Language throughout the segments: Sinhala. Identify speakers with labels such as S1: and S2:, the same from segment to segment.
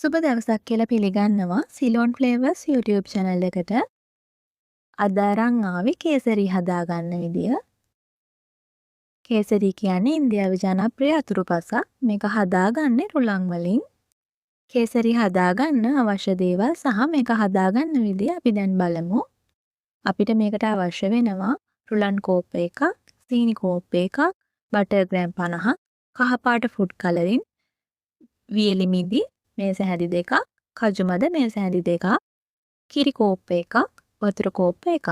S1: සුබ දවසක් කියලා පිළිගන්නවා සිලෝන් ෆ්ලේවර්ස් YouTube channel එකට. අද අරන් ආවේ කේසරි හදාගන්න විදිය. කේසරි කියන්නේ ඉන්දියාවේ ජනප්‍රිය අතුරුපසක්. මේක හදාගන්නේ රුලන් වලින්. කේසරි හදාගන්න අවශ්‍ය දේවල් සහ මේක හදාගන්න විදිය අපි දැන් බලමු. අපිට මේකට අවශ්‍ය වෙනවා රුලන් කෝප්ප එකක්, සීනි කෝප්ප එකක්, බටර් ග්‍රෑම් 50ක්, කහ පාට ෆුඩ් කලරින්, වියලි මිදි මේස හැඳි දෙකක්, කජු මද මේස හැඳි දෙකක්, කිරි කෝප්ප එකක්, වතුර කෝප්ප එකක්.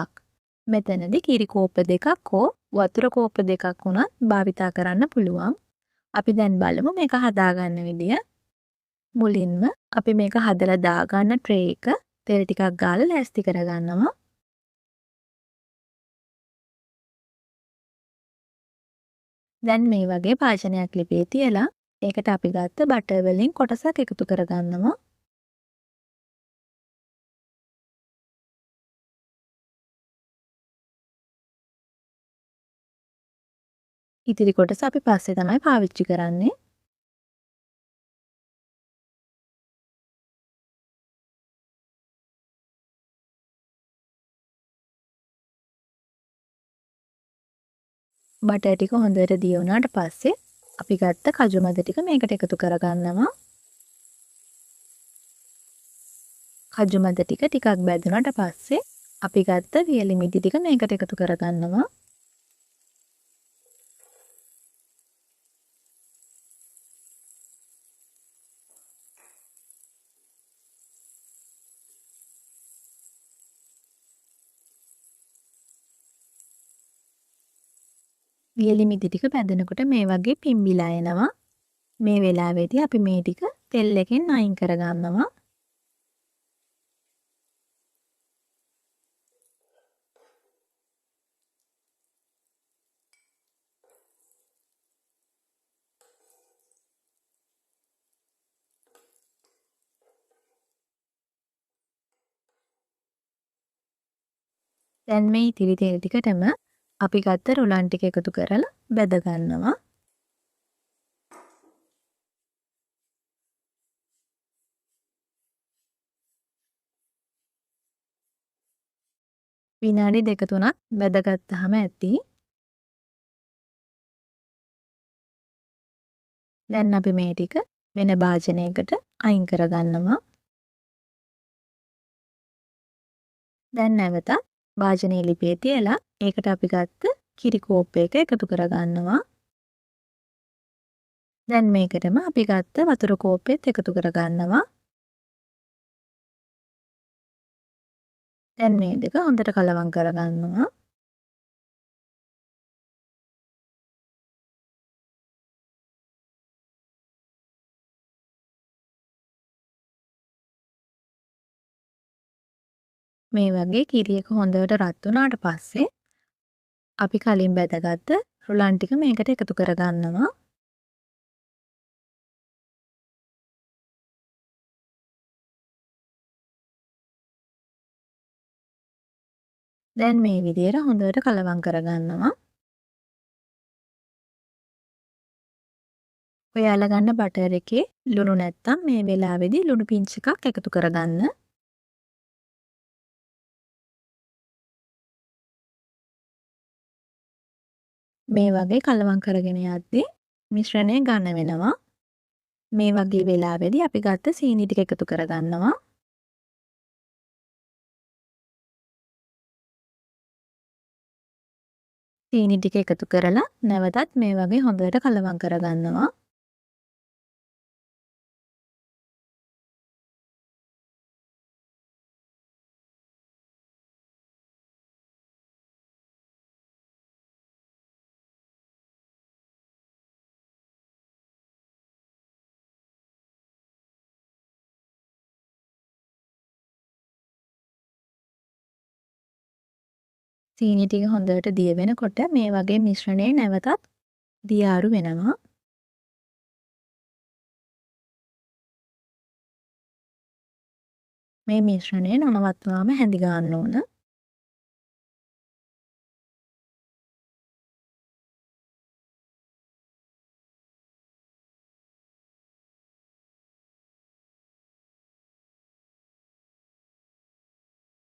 S1: මෙතනදී කිරි කෝප්ප දෙකක් හෝ වතුර කෝප්ප දෙකක් වුණත් භාවිතා කරන්න පුළුවන්. අපි දැන් බලමු මේක හදාගන්න විදිය. මුලින්ම අපි මේක හදලා දාගන්න ට්‍රේ එක තෙල් ටිකක් ගාලා ලෑස්ති කරගන්නවා. දැන් මේ වගේ භාජනයක් ලිපේ තියලා ඒකට අපි ගත්ත බටර් වලින් කොටසක් එකතු කරගන්නවා. ඉතිරි කොටස අපි පස්සේ තමයි පාවිච්චි කරන්නේ. බටර් ටික හොඳට දිය වුණාට පස්සේ අපි ගත්ත කජු මද ටික මේකට එකතු කරගන්නවා. කජු මද ටික ටිකක් බැදුනට පස්සේ අපි ගත්ත වියලි මිදි ටික මේකට එකතු කරගන්නවා. වියලි මිදි ටික බැදෙනකොට මේ වගේ පිම්බිලා එනවා. මේ වෙලාවේදී අපි මේ ටික තෙල් එකෙන් අයින් කරගන්නවා. දැන් මේ ඉතිරි තෙල් ටිකටම අපි ගත්ත රුලන් ටික එකතු කරලා බැද ගන්නවා. විනාඩි 2-3ක් බැදගත්තාම ඇති. දැන් අපි මේ ටික වෙන භාජනයකට අයින් කරගන්නවා. දැන් නැවතත් භාජනයේ ලිපේ තියලා ඒකට අපි ගත්ත කිරි කෝප්ප එක එකතු කරගන්නවා. දැන් මේකටම අපි ගත්ත වතුර කෝප්පෙත් එකතු කරගන්නවා. දැන් මේ දෙක හොඳට කලවම් කරගන්නවා. මේ වගේ කිරි එක හොඳට රත් වුණාට පස්සේ අපි කලින් බැදගත්ත රුලන් ටික මේකට එකතු කරගන්නවා. දැන් මේ විදිහට හොඳට කලවම් කරගන්නවා. ඔයාලා ගන්න බටර් එකේ ලුණු නැත්තම් මේ වෙලාවේදී ලුණු පිංච් එකක් එකතු කරගන්න. මේ වගේ කලවම් කරගෙන යද්දී මිශ්‍රණය ඝන වෙනවා. මේ වගේ වෙලාවේදී අපි ගත්ත සීනි ටික එකතු කරගන්නවා. සීනි ටික එකතු කරලා නැවතත් මේ වගේ හොඳට කලවම් කරගන්නවා. සීනි ටික හොඳට දිය වෙනකොට මේ වගේ මිශ්‍රණය නැවතත් දියාරු වෙනවා. මේ මිශ්‍රණය නනවත්වාම හැඳි ගන්න ඕන.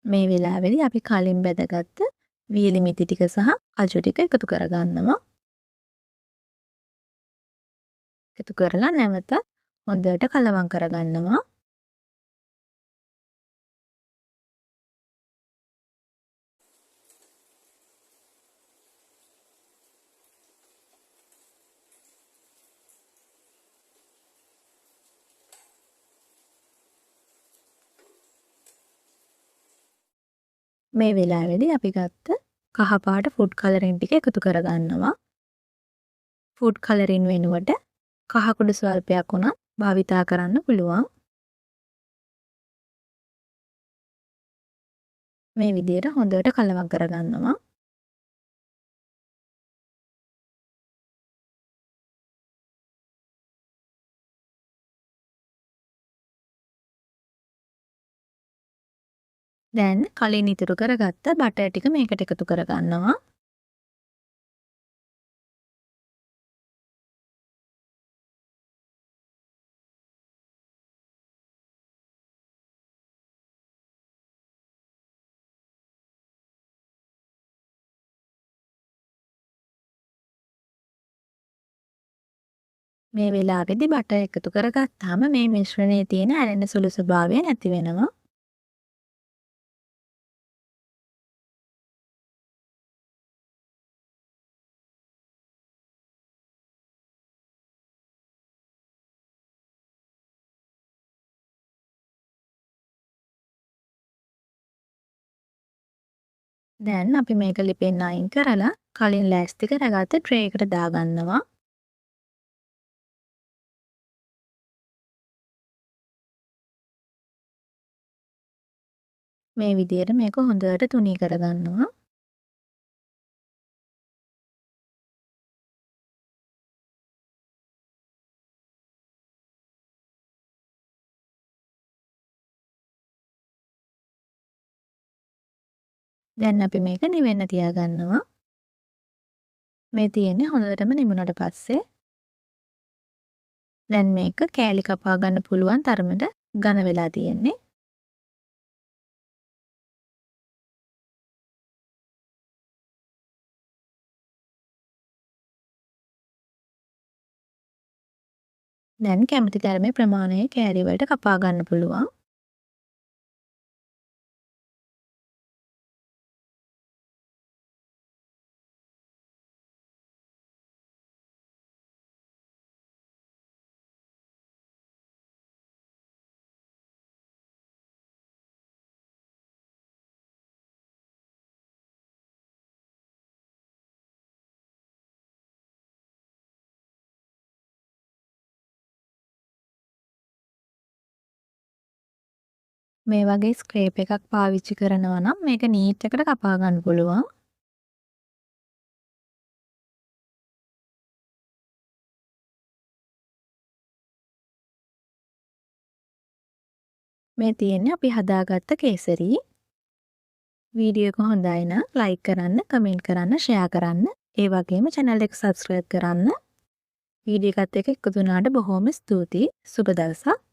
S1: මේ වෙලාවේදී අපි කලින් බැදගත්ත වියලි මිටි ටික සහ කජු ටික එකතු කරගන්නවා. එකතු කරලා නැවත හොඳට කලවම් කරගන්නවා. මේ වෙලාවේදී අපි ගත්ත කහ පාට ෆුඩ් කලරින් ටික එකතු කරගන්නවා. ෆුඩ් කලරින් වෙනුවට කහ කුඩු ස්වල්පයක් උනත් භාවිතා කරන්න පුළුවන්. මේ විදිහට හොඳට කලවම් කරගන්නවා. දැන් කලින් ඉතුරු කරගත්ත බටර් ටික මේකට එකතු කරගන්නවා. මේ වෙලාවේදී බටර් එකතු කරගත්තාම මේ මිශ්‍රණයේ තියෙන ඇලෙන සුළු ස්වභාවය නැති වෙනවා. දැන් අපි මේක ලිපෙන් අයින් කරලා කලින් ලෑස්ති කරගත්ත ට්‍රේ එකට දාගන්නවා. මේ විදිහට මේක හොඳට තුනී කරගන්නවා. දැන් අපි මේක නිවෙන්න තියාගන්නවා. මේ තියෙන්නේ හොඳටම නිමුණට පස්සේ. දැන් මේක කෑලි කපා ගන්න පුළුවන් තරමට ඝන වෙලා තියෙන්නේ. දැන් කැමති තරමේ ප්‍රමාණයේ කෑලි වලට කපා ගන්න පුළුවන්. මේ වගේ ස්ක්‍රේප් එකක් පාවිච්චි කරනවා නම් මේක නීට් එකට කපා ගන්න පුළුවන්. මේ තියෙන්නේ අපි හදාගත්ත කේසරි. වීඩියෝ එක හොඳයි නම් ලයික් කරන්න, කමෙන්ට් කරන්න, ෂෙයා කරන්න. ඒ වගේම channel එක subscribe කරන්න. වීඩියෝ එකත් එක්ක එකතු වුණාට බොහොම ස්තුතියි. සුබ දවසක්.